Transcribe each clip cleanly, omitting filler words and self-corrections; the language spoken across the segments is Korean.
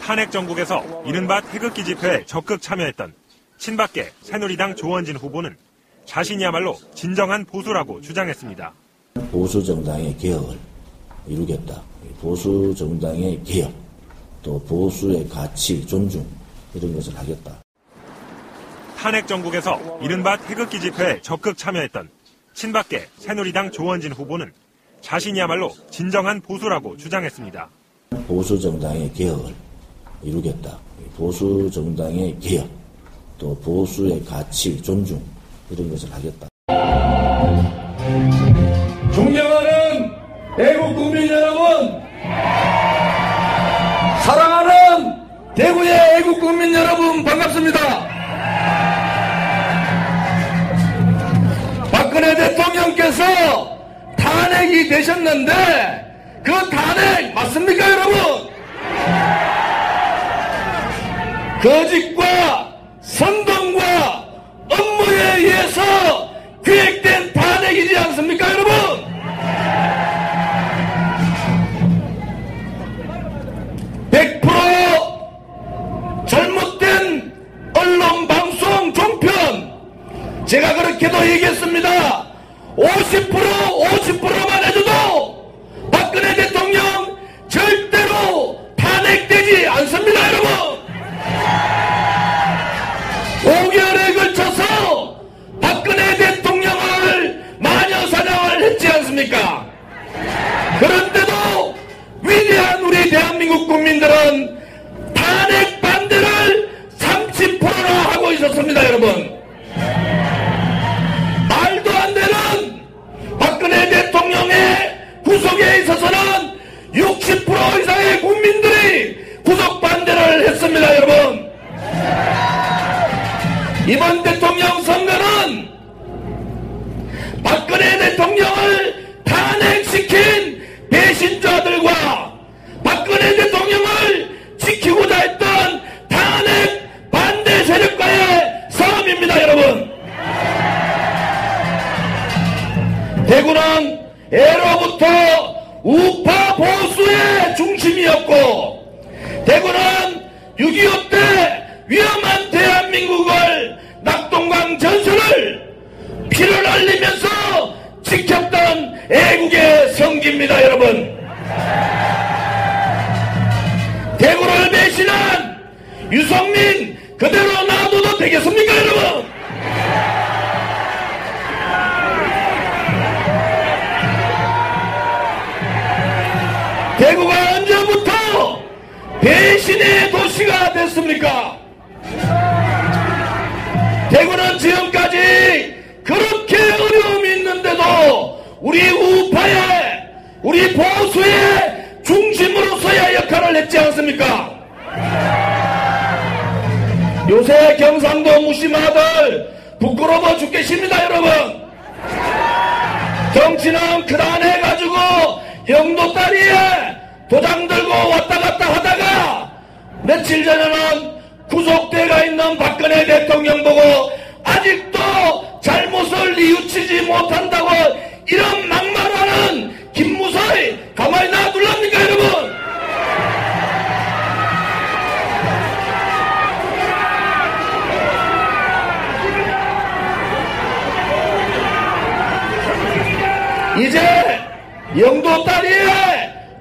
탄핵 정국에서 이른바 태극기 집회에 적극 참여했던 친박계 새누리당 조원진 후보는 자신이야말로 진정한 보수라고 주장했습니다. 보수 정당의 개혁을 이루겠다. 보수 정당의 개혁, 또 보수의 가치, 존중 이런 것을 하겠다. 탄핵 정국에서 이른바 태극기 집회에 적극 참여했던 친박계 새누리당 조원진 후보는 자신이야말로 진정한 보수라고 주장했습니다. 보수 정당의 개혁을 이루겠다. 보수 정당의 개혁, 또 보수의 가치, 존중 이런 것을 하겠다. 존경하는 애국 국민 여러분, 사랑하는 대구의 애국 국민 여러분 반갑습니다. 박근혜 대통령께서 탄핵이 되셨는데 그 탄핵 맞습니까 여러분? 거짓과 선동과 업무에 의해서 기획된 탄핵이지 않습니까 여러분? 잘못된 언론 방송 종편, 제가 그렇게도 얘기했습니다. 50%만 해줘도 박근혜 대통령 절대로 탄핵되지 않습니다 여러분. 5개월에 걸쳐서 박근혜 대통령을 마녀사냥을 했지 않습니까? 그런데도 위대한 우리 대한민국 국민들은 탄핵 반대를 30%나 하고 있었습니다 여러분. 말도 안 되는 박근혜 대통령의 구속에 있어서는 60% 이상의 국민들이 구속 반대를 했습니다 여러분. 이번 대통령 선거는 박근혜 대통령을 탄핵시킨 배신자들과 박근혜 대통령을 지키고자 했던 탄핵 반대 세력과의 싸움입니다 여러분. 대구는 예로부터 우파 보수의 중심이었고, 대구는 6.25 때 위험한 대한민국을 낙동강 전선을 피를 흘리면서 지켰던 애국의 성지입니다 여러분. 대구를 배신한 유성민 그대로 놔둬도 되겠습니까 여러분? 대구가 언제부터 배신의 도시가 됐습니까? 대구는 지금까지 그렇게 어려움이 있는데도 우리 우파의, 우리 보수의 중심으로서의 역할을 했지 않습니까? 요새 경상도 무심아들 부끄러워 죽겠습니다 여러분. 정치는 그단해가지고 영도 다리에 도장 들고 왔다 갔다 하다가 며칠 전에는 구속돼가 있는 박근혜 대통령 보고 아직도 잘못을 뉘우치지 못한다고 이런 막말하는 김무사히 가만히 놔둘랍니까 여러분? 이제 영도 다리에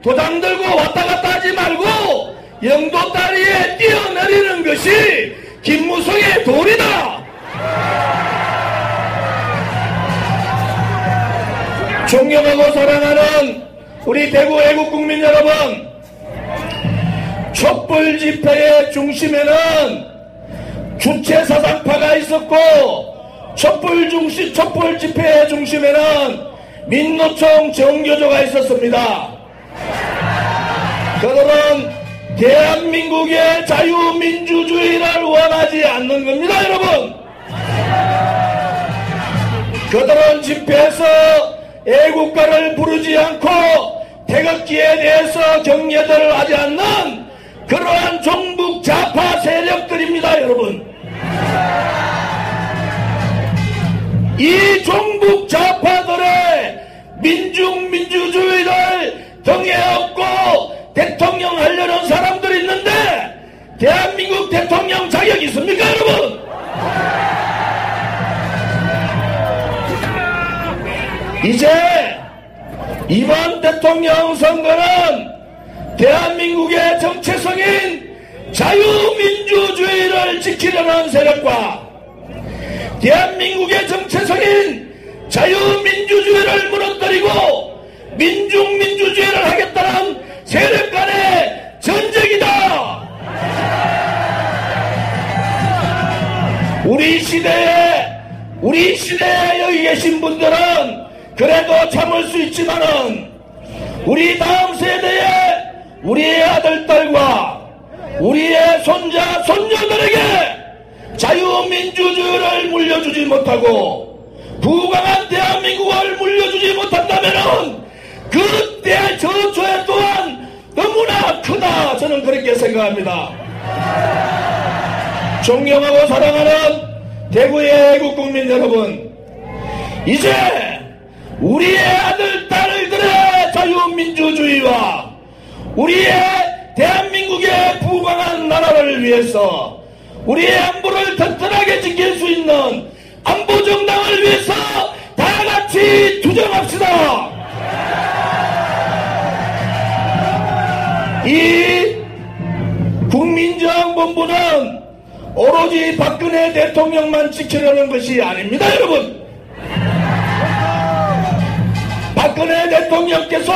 도장 들고 왔다 갔다 하지 말고 영도 다리에 뛰어내리는 것이 김무성의 도리다. 존경하고 사랑하는 우리 대구 애국 국민 여러분, 촛불 집회의 중심에는 주체 사상파가 있었고, 촛불 집회의 중심에는 민노총 정교조가 있었습니다. 그들은 대한민국의 자유민주주의를 원하지 않는 겁니다 여러분. 그들은 집회에서 애국가를 부르지 않고 태극기에 대해서 경례들을 하지 않는 그러한 종북 좌파 세력들입니다 여러분. 이 종북 좌파들의 민주주의를 등에 업고 대통령 하려는 사람들이 있는데 대한민국 대통령 자격이 있습니까, 여러분? 이제 이번 대통령 선거는 대한민국의 정체성인 자유민주주의를 지키려는 세력과 대한민국의 정체성인 자유민주주의를 무너뜨리고 민중민주주의를 하겠다는 세력 간의 전쟁이다. 우리 시대에 여기 계신 분들은 그래도 참을 수 있지만은 우리 다음 세대에 우리의 아들, 딸과 우리의 손자, 손녀들에게 자유민주주의를 물려주지 못하고 부강한 대한민국을 물려주지 못한다면은 그때 저조에 또한 너무나 크다. 저는 그렇게 생각합니다. 존경하고 사랑하는 대구의 애국 국민 여러분, 이제 우리의 아들, 딸들의 자유민주주의와 우리의 대한민국의 부강한 나라를 위해서 우리의 안보를 튼튼하게 지킬 수 있는 안보정당을 위해서 다같이 투쟁합시다. 이 국민정본부는 오로지 박근혜 대통령만 지키려는 것이 아닙니다, 여러분. 박근혜 대통령께서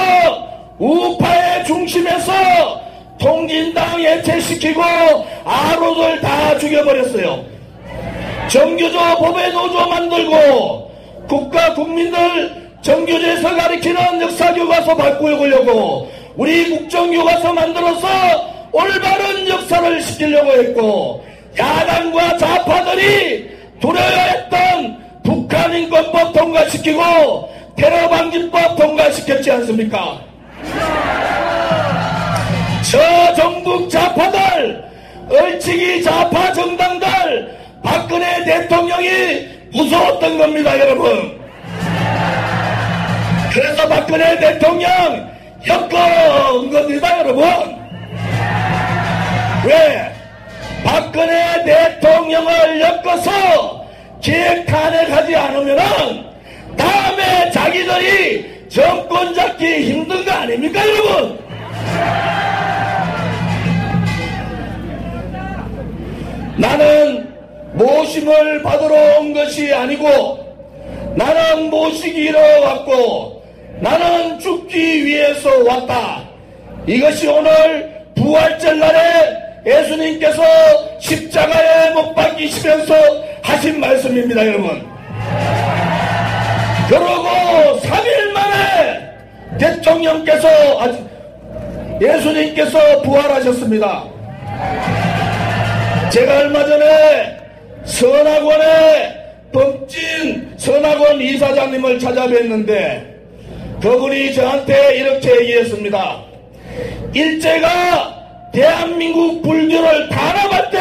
우파의 중심에서 통진당 해체시키고 아로들 다 죽여버렸어요. 정교조 법의 노조 만들고 국가 국민들 정교조에서 가리키는 역사교과서 바꾸려고 우리 국정교과서 만들어서 올바른 역사를 시키려고 했고, 야당과 좌파들이 두려워했던 북한인권법 통과시키고 테러방지법 통과시켰지 않습니까? 저 정북 좌파들, 얼치기 좌파 정당들, 박근혜 대통령이 무서웠던 겁니다, 여러분. 그래서 박근혜 대통령 엮은 겁니다, 여러분. 왜? 박근혜 대통령을 엮어서 기획 탄핵하지 않으면은 다음에 자기들이 정권 잡기 힘든 거 아닙니까, 여러분? 나는 모심을 받으러 온 것이 아니고 나는 모시기로 왔고 나는 죽기 위해서 왔다. 이것이 오늘 부활절 날에 예수님께서 십자가에 못 박히시면서 하신 말씀입니다, 여러분. 그러고 3일 만에 대통령께서, 예수님께서 부활하셨습니다. 제가 얼마 전에 선악원의 법진 선악원 이사장님을 찾아뵀는데 그분이 저한테 이렇게 얘기했습니다. 일제가 대한민국 불교를 탄압할 때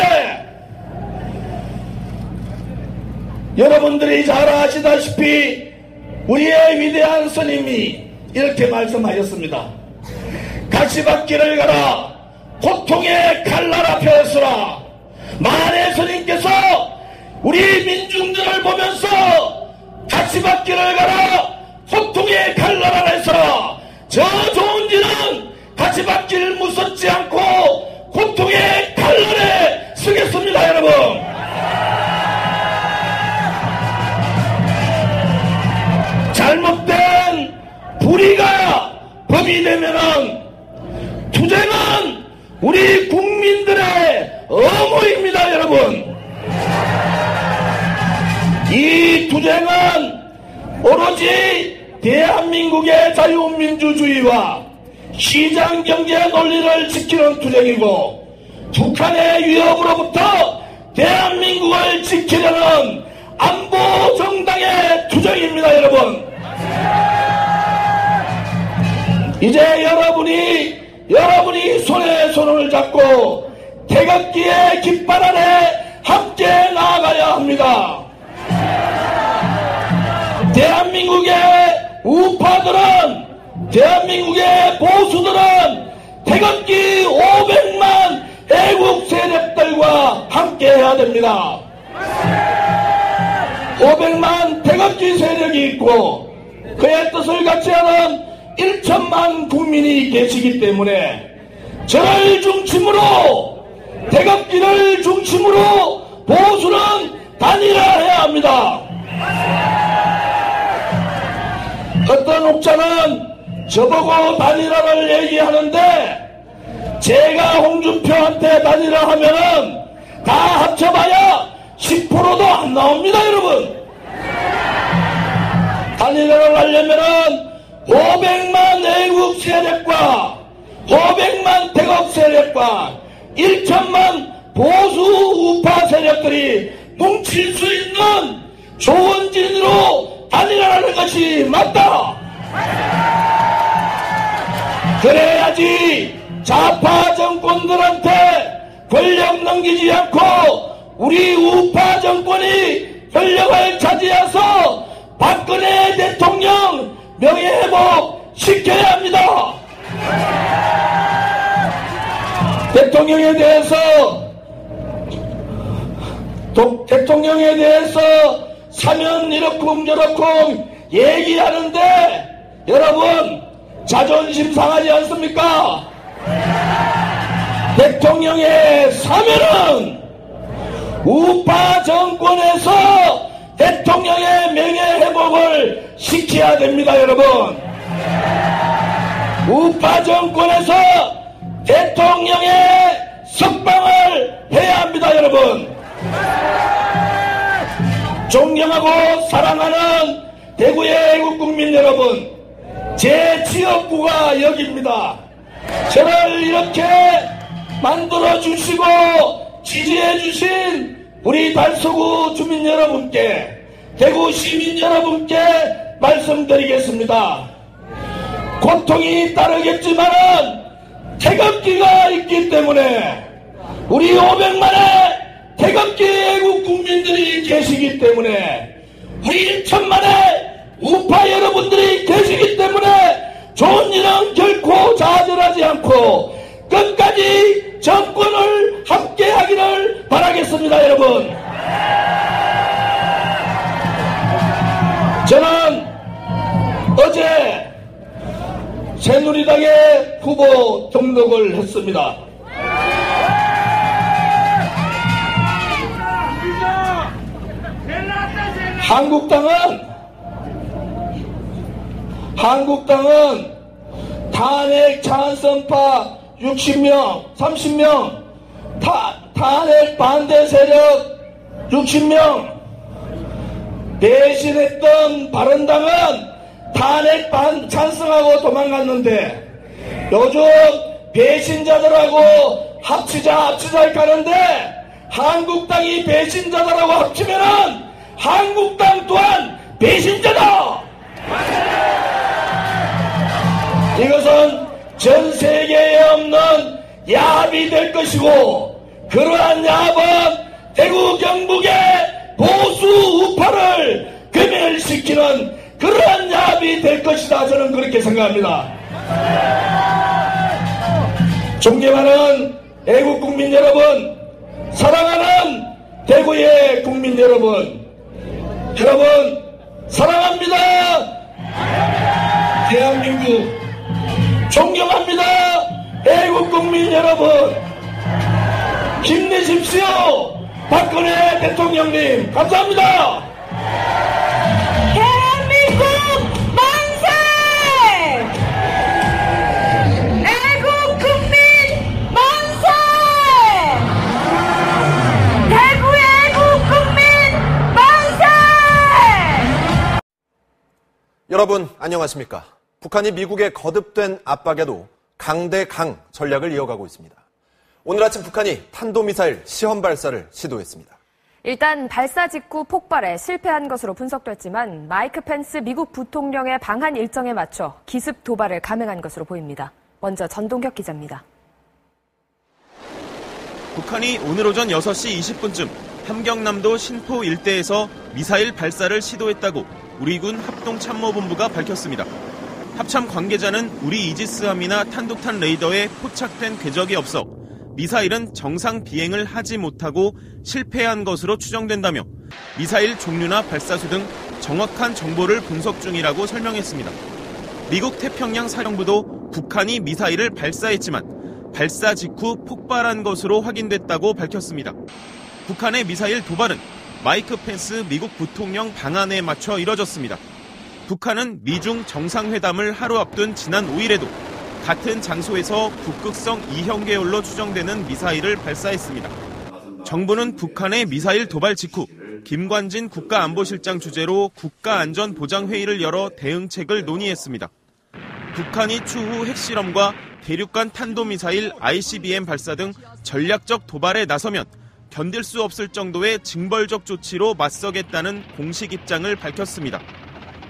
여러분들이 잘 아시다시피 우리의 위대한 스님이 이렇게 말씀하셨습니다. 가시밭길을 가라, 고통의 칼날 앞에 서라. 만해 스님께서 우리 민중들을 보면서 가시밭길을 가라, 고통의 칼날 아래 서라. 저 좋은 지는 가시밭길 무섭지 않고 고통의 칼날에 서겠습니다, 여러분. 잘못된 불의가 법이 되면은 투쟁은 우리 국민들의 의무입니다, 여러분. 이 투쟁은 오로지 대한민국의 자유민주주의와 시장경제 논리를 지키는 투쟁이고 북한의 위협으로부터 대한민국을 지키려는 안보정당의 투쟁입니다, 여러분. 이제 여러분이 손에 손을 잡고 태극기의 깃발 아래 함께 나아가야 합니다. 대한민국의 우파들은, 대한민국의 보수들은 태극기 500만 애국 세력 해야 됩니다. 500만 태극기 세력이 있고 그의 뜻을 갖지 않은 1천만 국민이 계시기 때문에 저를 중심으로 태극기를 중심으로 보수는 단일화해야 합니다. 어떤 옥자는 저보고 단일화를 얘기하는데 제가 홍준표한테 단일화하면은 다 합쳐봐야 10%도 안 나옵니다, 여러분. 단일화를 하려면은 500만 애국 세력과 500만 태극 세력과 1천만 보수 우파 세력들이 뭉칠 수 있는 조원진으로 단일화하는 것이 맞다. 그래야지 좌파 정권들한테 권력 넘기지 않고 우리 우파 정권이 권력을 차지해서 박근혜 대통령 명예회복 시켜야 합니다. 대통령에 대해서 사면 이렇쿵 저렇쿵 얘기하는데 여러분 자존심 상하지 않습니까? 대통령의 사면은 우파 정권에서 대통령의 명예회복을 시켜야 됩니다, 여러분. 우파 정권에서 대통령의 석방을 해야 합니다, 여러분. 존경하고 사랑하는 대구의 애국국민 여러분, 제 지역구가 여기입니다. 저를 이렇게 만들어주시고 지지해주신 우리 달서구 주민 여러분께, 대구 시민 여러분께 말씀드리겠습니다. 고통이 따르겠지만은 태극기가 있기 때문에 우리 500만의 태극기 애국 국민들이 계시기 때문에 우리 1천만의 우파 여러분들이 계시기 때문에 좋은 일은 결코 좌절하지 않고 끝까지 정권을 함께 하기를 바라겠습니다, 여러분. 저는 어제 새누리당의 후보 등록을 했습니다. 한국당은 탄핵 찬성파 60명, 30명, 탄핵 반대 세력 60명, 배신했던 바른당은 탄핵 찬성하고 도망갔는데 요즘 배신자들하고 합치자 이렇게 하는데 한국당이 배신자들하고 합치면은 한국당 또한 배신자다. 이것은 전 세계에 없는 야합이 될 것이고 그러한 야합은 대구 경북의 보수 우파를 괴멸시키는 그러한 야합이 될 것이다. 저는 그렇게 생각합니다. 존경하는 애국 국민 여러분, 사랑하는 대구의 국민 여러분 사랑합니다. 대한민국 존경합니다. 애국 국민 여러분 힘내십시오. 박근혜 대통령님 감사합니다. 대한민국 만세! 애국 국민 만세! 대구의 애국 국민 만세! 여러분 안녕하십니까? 북한이 미국의 거듭된 압박에도 강대강 전략을 이어가고 있습니다. 오늘 아침 북한이 탄도미사일 시험 발사를 시도했습니다. 일단 발사 직후 폭발에 실패한 것으로 분석됐지만 마이크 펜스 미국 부통령의 방한 일정에 맞춰 기습 도발을 감행한 것으로 보입니다. 먼저 전동혁 기자입니다. 북한이 오늘 오전 6시 20분쯤 함경남도 신포 일대에서 미사일 발사를 시도했다고 우리군 합동참모본부가 밝혔습니다. 합참 관계자는 우리 이지스함이나 탄도탄 레이더에 포착된 궤적이 없어 미사일은 정상 비행을 하지 못하고 실패한 것으로 추정된다며 미사일 종류나 발사수 등 정확한 정보를 분석 중이라고 설명했습니다. 미국 태평양 사령부도 북한이 미사일을 발사했지만 발사 직후 폭발한 것으로 확인됐다고 밝혔습니다. 북한의 미사일 도발은 마이크 펜스 미국 부통령 방안에 맞춰 이뤄졌습니다. 북한은 미중 정상회담을 하루 앞둔 지난 5일에도 같은 장소에서 북극성 2형 계열로 추정되는 미사일을 발사했습니다. 정부는 북한의 미사일 도발 직후 김관진 국가안보실장 주재로 국가안전보장회의를 열어 대응책을 논의했습니다. 북한이 추후 핵실험과 대륙간 탄도미사일 ICBM 발사 등 전략적 도발에 나서면 견딜 수 없을 정도의 징벌적 조치로 맞서겠다는 공식 입장을 밝혔습니다.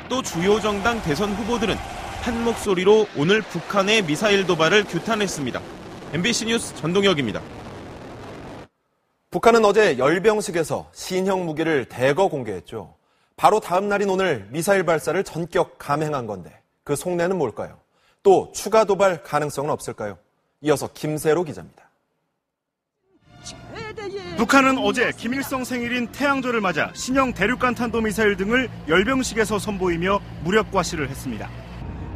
또 주요 정당 대선 후보들은 한 목소리로 오늘 북한의 미사일 도발을 규탄했습니다. MBC 뉴스 전동혁입니다. 북한은 어제 열병식에서 신형 무기를 대거 공개했죠. 바로 다음 날인 오늘 미사일 발사를 전격 감행한 건데 그 속내는 뭘까요? 또 추가 도발 가능성은 없을까요? 이어서 김세로 기자입니다. 북한은 어제 김일성 생일인 태양절을 맞아 신형 대륙간 탄도미사일 등을 열병식에서 선보이며 무력 과시를 했습니다.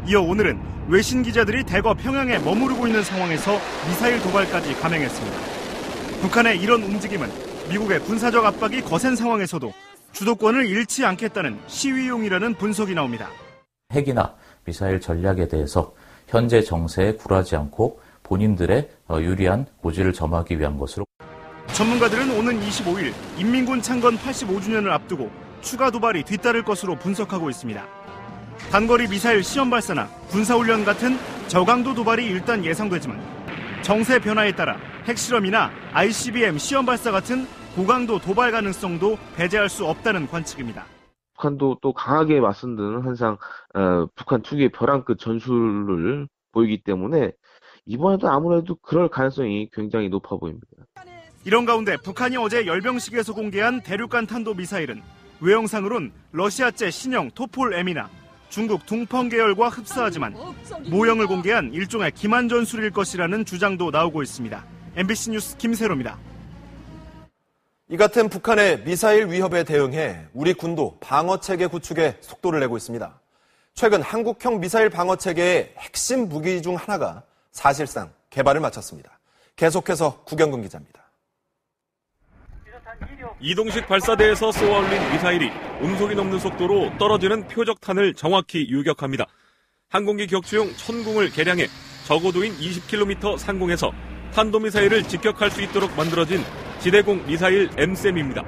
이어 오늘은 외신 기자들이 대거 평양에 머무르고 있는 상황에서 미사일 도발까지 감행했습니다. 북한의 이런 움직임은 미국의 군사적 압박이 거센 상황에서도 주도권을 잃지 않겠다는 시위용이라는 분석이 나옵니다. 핵이나 미사일 전략에 대해서 현재 정세에 굴하지 않고 본인들의 유리한 고지를 점하기 위한 것으로. 전문가들은 오는 25일 인민군 창건 85주년을 앞두고 추가 도발이 뒤따를 것으로 분석하고 있습니다. 단거리 미사일 시험 발사나 군사훈련 같은 저강도 도발이 일단 예상되지만 정세 변화에 따라 핵실험이나 ICBM 시험 발사 같은 고강도 도발 가능성도 배제할 수 없다는 관측입니다. 북한도 또 강하게 맞선드는 항상 북한 특유의 벼랑 끝 전술을 보이기 때문에 이번에도 아무래도 그럴 가능성이 굉장히 높아 보입니다. 이런 가운데 북한이 어제 열병식에서 공개한 대륙간 탄도미사일은 외형상으론 러시아제 신형 토폴M이나 중국 둥펑 계열과 흡사하지만 모형을 공개한 일종의 기만 전술일 것이라는 주장도 나오고 있습니다. MBC 뉴스 김세로입니다. 이 같은 북한의 미사일 위협에 대응해 우리 군도 방어체계 구축에 속도를 내고 있습니다. 최근 한국형 미사일 방어체계의 핵심 무기 중 하나가 사실상 개발을 마쳤습니다. 계속해서 구경근 기자입니다. 이동식 발사대에서 쏘아올린 미사일이 음속이 넘는 속도로 떨어지는 표적탄을 정확히 유격합니다. 항공기 격추용 천궁을 개량해 저고도인 20km 상공에서 탄도미사일을 직격할 수 있도록 만들어진 지대공 미사일 M셈입니다.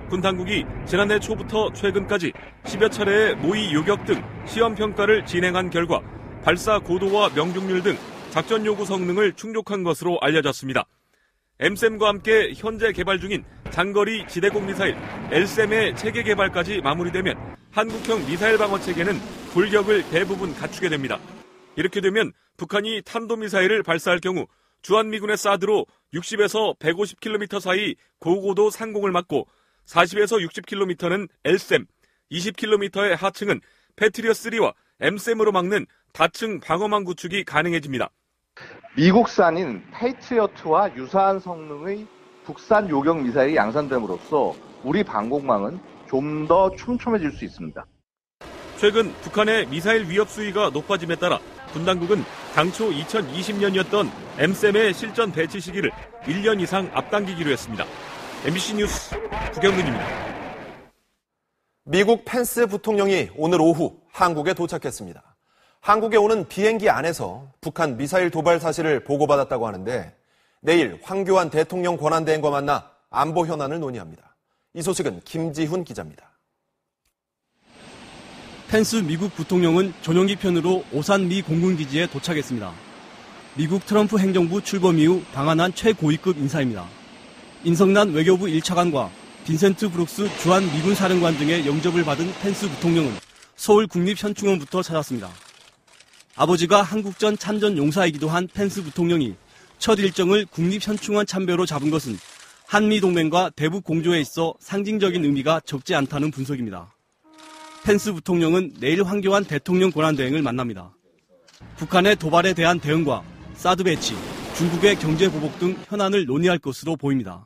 군 당국이 지난해 초부터 최근까지 10여 차례의 모의 요격 등 시험 평가를 진행한 결과 발사 고도와 명중률 등 작전 요구 성능을 충족한 것으로 알려졌습니다. M셈과 함께 현재 개발 중인 장거리 지대공 미사일 L셈의 체계 개발까지 마무리되면 한국형 미사일 방어 체계는 골격을 대부분 갖추게 됩니다. 이렇게 되면 북한이 탄도미사일을 발사할 경우 주한미군의 사드로 60에서 150km 사이 고고도 상공을 막고 40에서 60km는 L셈, 20km의 하층은 패트리엇3와 M셈으로 막는 다층 방어망 구축이 가능해집니다. 미국산인 페이트리어트와 유사한 성능의 국산 요격 미사일이 양산됨으로써 우리 방공망은 좀 더 촘촘해질 수 있습니다. 최근 북한의 미사일 위협 수위가 높아짐에 따라 군 당국은 당초 2020년이었던 M셈의 실전 배치 시기를 1년 이상 앞당기기로 했습니다. MBC 뉴스 구경근입니다. 미국 펜스 부통령이 오늘 오후 한국에 도착했습니다. 한국에 오는 비행기 안에서 북한 미사일 도발 사실을 보고받았다고 하는데 내일 황교안 대통령 권한대행과 만나 안보 현안을 논의합니다. 이 소식은 김지훈 기자입니다. 펜스 미국 부통령은 전용기 편으로 오산 미 공군기지에 도착했습니다. 미국 트럼프 행정부 출범 이후 방한한 최고위급 인사입니다. 인성난 외교부 1차관과 빈센트 브룩스 주한 미군 사령관 등의 영접을 받은 펜스 부통령은 서울 국립현충원부터 찾았습니다. 아버지가 한국전 참전 용사이기도 한 펜스 부통령이 첫 일정을 국립현충원 참배로 잡은 것은 한미동맹과 대북 공조에 있어 상징적인 의미가 적지 않다는 분석입니다. 펜스 부통령은 내일 황교안 대통령 권한대행을 만납니다. 북한의 도발에 대한 대응과 사드 배치, 중국의 경제 보복 등 현안을 논의할 것으로 보입니다.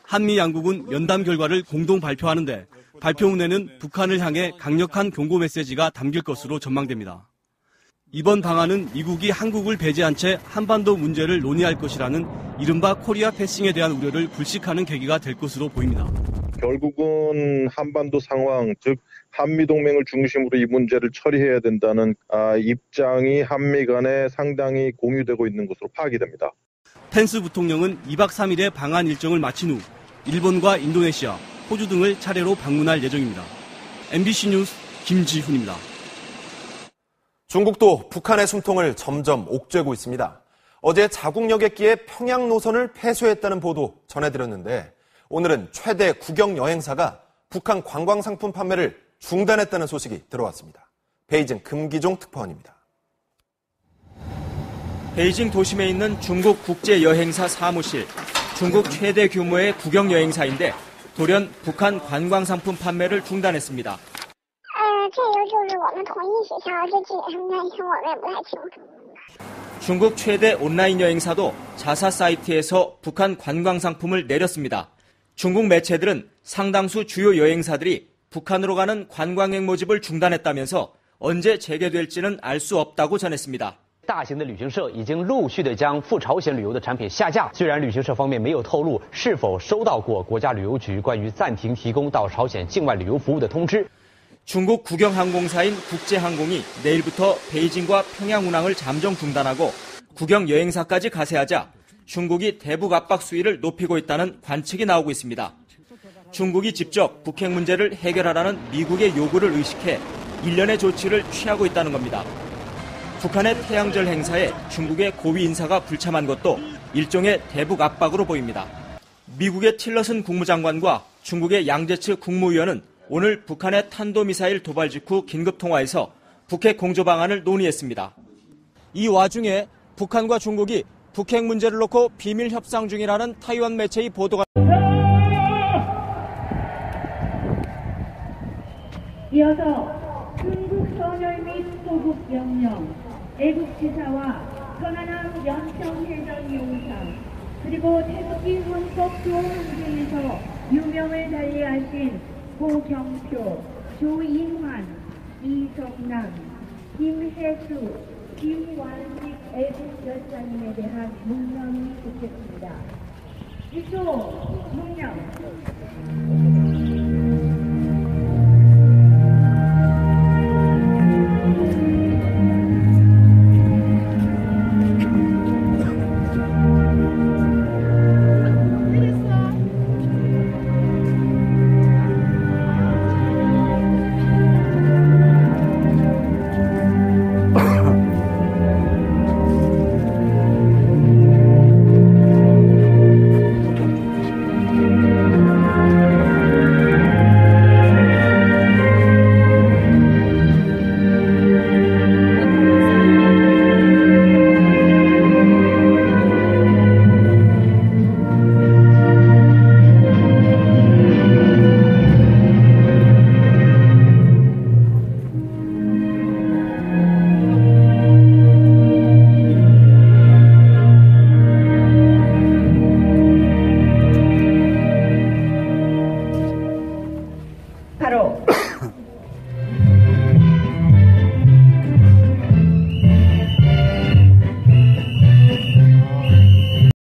한미 양국은 면담 결과를 공동 발표하는데 발표문에는 북한을 향해 강력한 경고 메시지가 담길 것으로 전망됩니다. 이번 방안은 미국이 한국을 배제한 채 한반도 문제를 논의할 것이라는 이른바 코리아 패싱에 대한 우려를 불식하는 계기가 될 것으로 보입니다. 결국은 한반도 상황, 즉 한미동맹을 중심으로 이 문제를 처리해야 된다는 입장이 한미 간에 상당히 공유되고 있는 것으로 파악이 됩니다. 펜스 부통령은 2박 3일의 방한 일정을 마친 후 일본과 인도네시아, 호주 등을 차례로 방문할 예정입니다. MBC 뉴스 김지훈입니다. 중국도 북한의 숨통을 점점 옥죄고 있습니다. 어제 자국역에 끼해 평양 노선을 폐쇄했다는 보도 전해드렸는데 오늘은 최대 국영 여행사가 북한 관광 상품 판매를 중단했다는 소식이 들어왔습니다. 베이징 금기종 특파원입니다. 베이징 도심에 있는 중국 국제여행사 사무실. 중국 최대 규모의 국영 여행사인데 돌연 북한 관광 상품 판매를 중단했습니다. 중국 최대 온라인 여행사도 자사 사이트에서 북한 관광 상품을 내렸습니다. 중국 매체들은 상당수 주요 여행사들이 북한으로 가는 관광객 모집을 중단했다면서 언제 재개될지는 알 수 없다고 전했습니다. 大型的旅行社已经陆续的将赴朝鲜旅游的产品下架。虽然旅行社方面没有透露是否收到过国家旅游局关于暂停提供到朝鲜境外旅游服务的通知。 중국 국영항공사인 국제항공이 내일부터 베이징과 평양 운항을 잠정 중단하고 국영 여행사까지 가세하자 중국이 대북 압박 수위를 높이고 있다는 관측이 나오고 있습니다. 중국이 직접 북핵 문제를 해결하라는 미국의 요구를 의식해 일련의 조치를 취하고 있다는 겁니다. 북한의 태양절 행사에 중국의 고위 인사가 불참한 것도 일종의 대북 압박으로 보입니다. 미국의 틸러슨 국무장관과 중국의 양제츠 국무위원은 오늘 북한의 탄도미사일 도발 직후 긴급 통화에서 북핵 공조 방안을 논의했습니다. 이 와중에 북한과 중국이 북핵 문제를 놓고 비밀 협상 중이라는 타이완 매체의 보도가 이어서 중국 선열 및 소국 영령, 애국지사와 편안함 연평해전 용사, 그리고 태극기 헌법 조항제에서 유명을 달리하신 고경표, 조인환, 이성남, 김혜수, 김완식 애국열사님에 대한 묵념이 붙겠습니다. 이조 묵념.